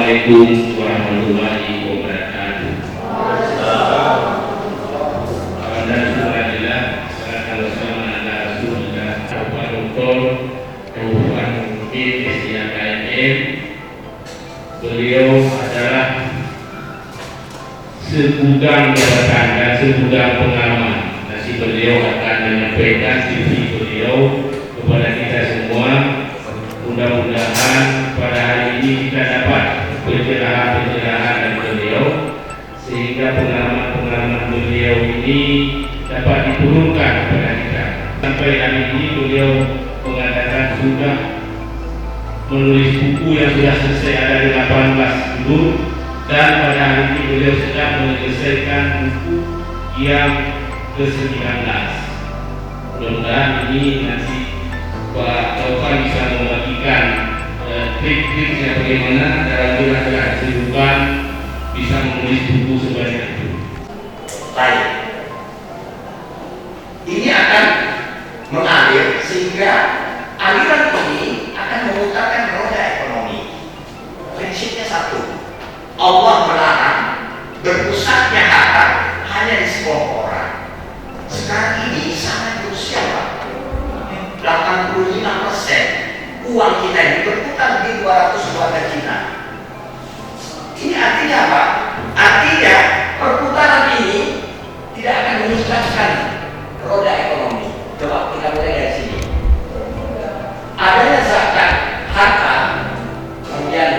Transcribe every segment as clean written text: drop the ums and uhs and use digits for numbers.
Assalamualaikum warahmatullahi wabarakatuh. Alhamdulillah, wassalamu ala rasulillah. Kabupaten Mungkin SDKM. Beliau adalah segudang jabatan dan segudang pengalaman. Nanti beliau akan menyampaikan CV beliau kepada kita semua. Mudah-mudahan pada hari ini kita dapat pencerahan dari beliau, sehingga pengalaman beliau ini dapat diturunkan kepada kita. Sampai hari ini beliau mengatakan sudah menulis buku yang sudah selesai, ada 18 judul, dan pada hari ini beliau sedang menyelesaikan buku yang ke-19. Mudah-mudahan ini nanti Pak Taufan bisa membagikan trik-triknya bagaimana dalam belajar kehidupan bisa menulis buku sebanyak itu. Baik, ini akan mengalir sehingga aliran ini akan memutarkan roda ekonomi. Prinsipnya satu, Allah melarang berpusatnya harta hanya di sekelompok orang. Sekarang ini sangat krusial, Pak. 85% uang kita ini berputar di 200 warga Cina. Ini artinya apa? Artinya perputaran ini tidak akan meningkatkan roda ekonomi. Coba kita mulai dari sini. Adanya zakat harta, kemudian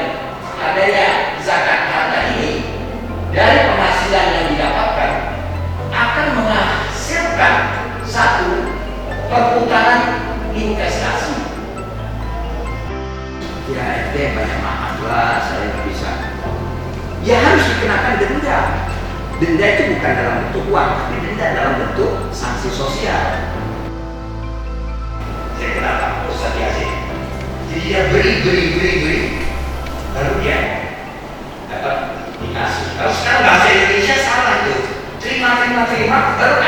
adanya zakat harta ini dari penghasilan yang didapatkan akan menghasilkan satu perputaran investasi. Ya, ente banyak makan lah, saya nggak bisa. Ya harus dikenakan denda. Denda itu bukan dalam bentuk uang, tapi denda dalam bentuk sanksi sosial. Saya kenapa Ustaz Yasin? Jadi dia beri, lalu dia dapat dikasih. Kalau sekarang bahasa Indonesia salah itu, terima, baru